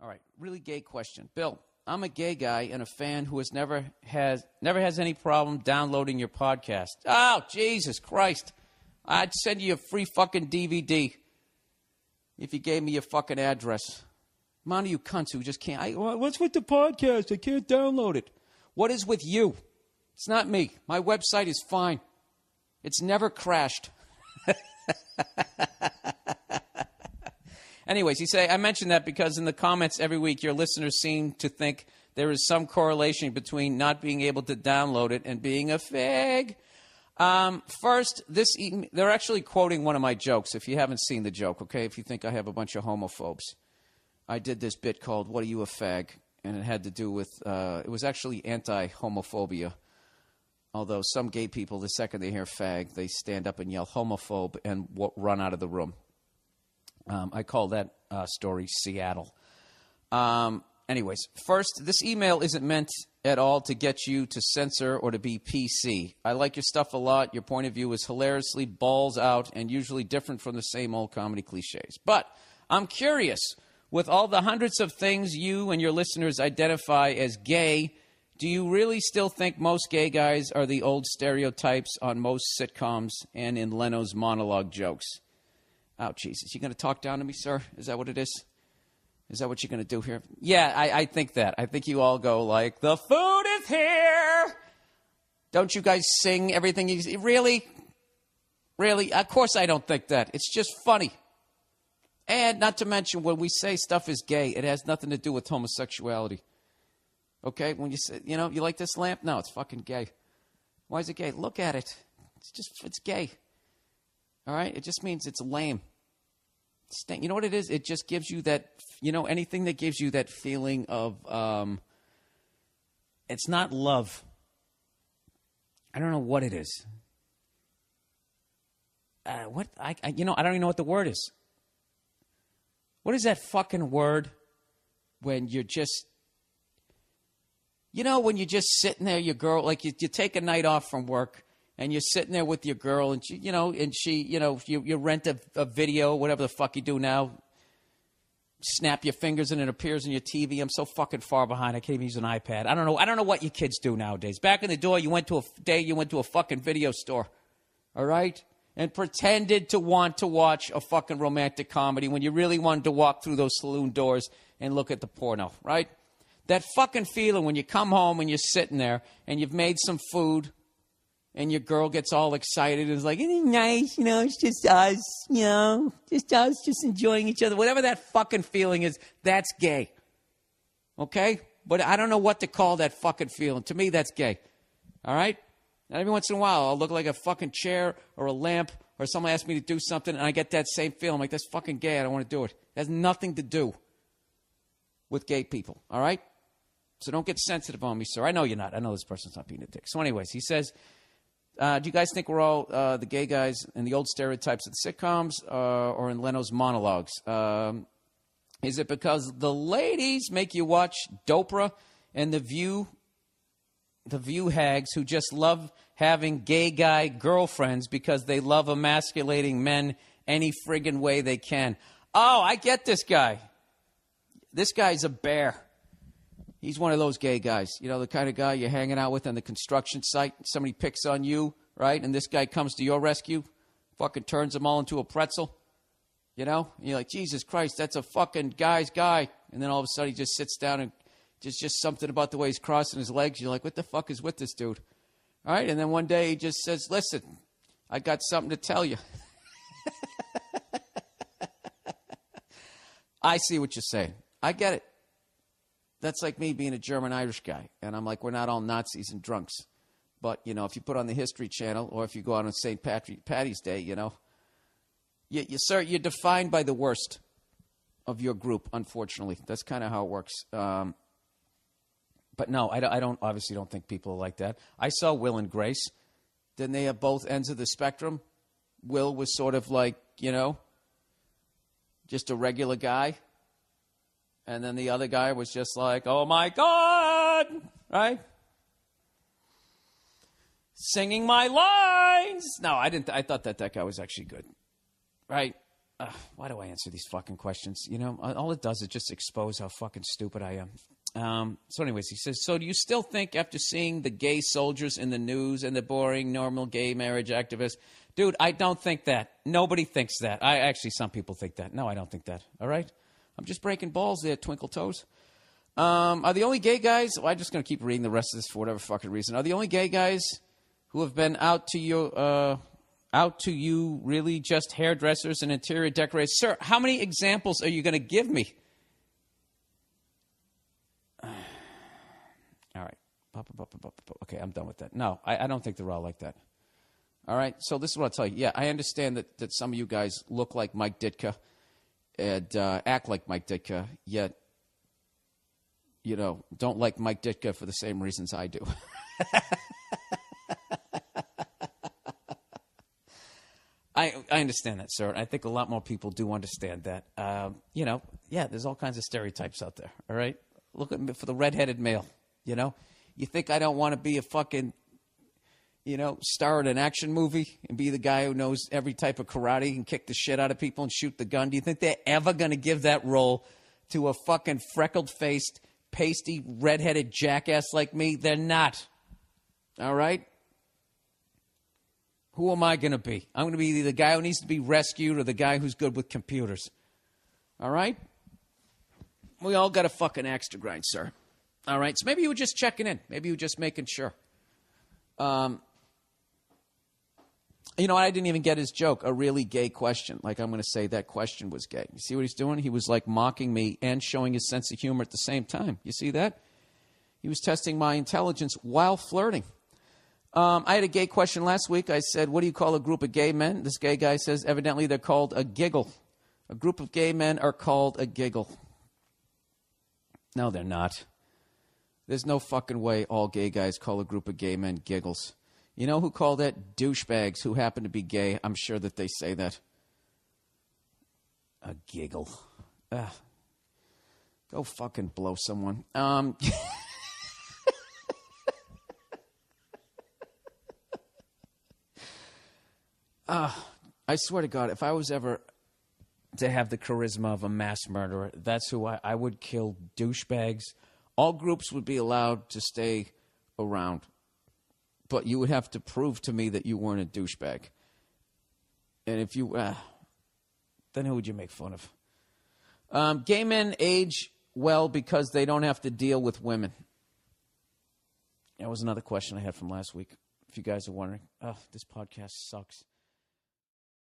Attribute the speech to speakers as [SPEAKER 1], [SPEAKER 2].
[SPEAKER 1] All right, really gay question. Bill, I'm a gay guy and a fan who never has any problem downloading your podcast. Oh, Jesus Christ. I'd send you a free fucking DVD if you gave me your fucking address. Amount of you cunts who just can't. What's with the podcast? I can't download it. What is with you? It's not me. My website is fine. It's never crashed. Anyways, you say, I mentioned that because in the comments every week, your listeners seem to think there is some correlation between not being able to download it and being a fag. First, they're actually quoting one of my jokes, if you haven't seen the joke, okay? If you think I have a bunch of homophobes. I did this bit called, What Are You, a Fag? And it had to do with, it was actually anti-homophobia. Although some gay people, the second they hear fag, they stand up and yell homophobe and run out of the room. I call that story Seattle. Anyways, first, this email isn't meant at all to get you to censor or to be PC. I like your stuff a lot. Your point of view is hilariously balls out and usually different from the same old comedy cliches. But I'm curious, with all the hundreds of things you and your listeners identify as gay, do you really still think most gay guys are the old stereotypes on most sitcoms and in Leno's monologue jokes? Oh, Jesus. You going to talk down to me, sir? Is that what it is? Is that what you're going to do here? Yeah, I think that. I think you all go like, the food is here. Don't you guys sing everything you say? Really? Really? Of course I don't think that. It's just funny. And not to mention, when we say stuff is gay, it has nothing to do with homosexuality. Okay? When you say, you like this lamp? No, it's fucking gay. Why is it gay? Look at it. It's gay. All right? It just means it's lame. You know what it is? It just gives you that, anything that gives you that feeling of, it's not love. I don't know what it is. I don't even know what the word is. What is that fucking word when you're just, when you're just sitting there, your girl, like you take a night off from work, and you're sitting there with your girl, and you rent a video, whatever the fuck you do now. Snap your fingers and it appears on your TV. I'm so fucking far behind. I can't even use an iPad. I don't know what you kids do nowadays. Back in the day, you went to a fucking video store, all right, and pretended to want to watch a fucking romantic comedy when you really wanted to walk through those saloon doors and look at the porno, right? That fucking feeling when you come home and you're sitting there and you've made some food. And your girl gets all excited and is like, isn't it nice? It's just us, just us, just enjoying each other. Whatever that fucking feeling is, that's gay. Okay? But I don't know what to call that fucking feeling. To me, that's gay. All right? And every once in a while, I'll look like a fucking chair or a lamp or someone asks me to do something and I get that same feeling. I'm like, that's fucking gay. I don't want to do it. It has nothing to do with gay people. All right? So don't get sensitive on me, sir. I know you're not. I know this person's not being a dick. So anyways, he says, do you guys think we're all the gay guys in the old stereotypes of the sitcoms or in Leno's monologues? Is it because the ladies make you watch Dopra and the View hags who just love having gay guy girlfriends because they love emasculating men any friggin' way they can? Oh, I get this guy. This guy's a bear. He's one of those gay guys, the kind of guy you're hanging out with on the construction site. Somebody picks on you, right? And this guy comes to your rescue, fucking turns them all into a pretzel, And you're like, Jesus Christ, that's a fucking guy's guy. And then all of a sudden he just sits down and just something about the way he's crossing his legs. You're like, what the fuck is with this dude? All right? And then one day he just says, listen, I got something to tell you. I see what you're saying. I get it. That's like me being a German-Irish guy. And I'm like, we're not all Nazis and drunks. But, if you put on the History Channel or if you go out on St. Patty's Day, you're defined by the worst of your group, unfortunately. That's kind of how it works. But no, I obviously don't think people are like that. I saw Will and Grace. Didn't they have both ends of the spectrum? Will was sort of like, just a regular guy. And then the other guy was just like, oh, my God, right? Singing my lines. No, I didn't. I thought that guy was actually good, right? why do I answer these fucking questions? You know, all it does is just expose how fucking stupid I am. So anyways, he says, so do you still think after seeing the gay soldiers in the news and the boring, normal gay marriage activists? Dude, I don't think that. Nobody thinks that. Some people think that. No, I don't think that. All right? I'm just breaking balls there, Twinkle Toes. Are the only gay guys, well, I'm just going to keep reading the rest of this for whatever fucking reason. Are the only gay guys who have been out to you really just hairdressers and interior decorators? Sir, how many examples are you going to give me? All right. Okay, I'm done with that. No, I don't think they're all like that. All right, so this is what I'll tell you. Yeah, I understand that some of you guys look like Mike Ditka and act like Mike Ditka, yet, you know, don't like Mike Ditka for the same reasons I do. I understand that, sir. I think a lot more people do understand that. You know, yeah, there's all kinds of stereotypes out there, all right? Look at me for the redheaded male, you know? You think I don't want to be a fucking, you know, star in an action movie and be the guy who knows every type of karate and kick the shit out of people and shoot the gun? Do you think they're ever going to give that role to a fucking freckled-faced, pasty, redheaded jackass like me? They're not. All right? Who am I going to be? I'm going to be either the guy who needs to be rescued or the guy who's good with computers. All right? We all got a fucking axe to grind, sir. All right? So maybe you were just checking in. Maybe you were just making sure. You know, I didn't even get his joke, a really gay question. Like, I'm going to say that question was gay. You see what he's doing? He was, like, mocking me and showing his sense of humor at the same time. You see that? He was testing my intelligence while flirting. I had a gay question last week. I said, what do you call a group of gay men? This gay guy says, evidently they're called a giggle. A group of gay men are called a giggle. No, they're not. There's no fucking way all gay guys call a group of gay men giggles. You know who call that? Douchebags who happen to be gay. I'm sure that they say that. A giggle. Go fucking blow someone. I swear to God, if I was ever to have the charisma of a mass murderer, that's who I would kill. Douchebags. All groups would be allowed to stay around. But you would have to prove to me that you weren't a douchebag. And if you, then who would you make fun of? Gay men age well because they don't have to deal with women. That was another question I had from last week. If you guys are wondering, this podcast sucks.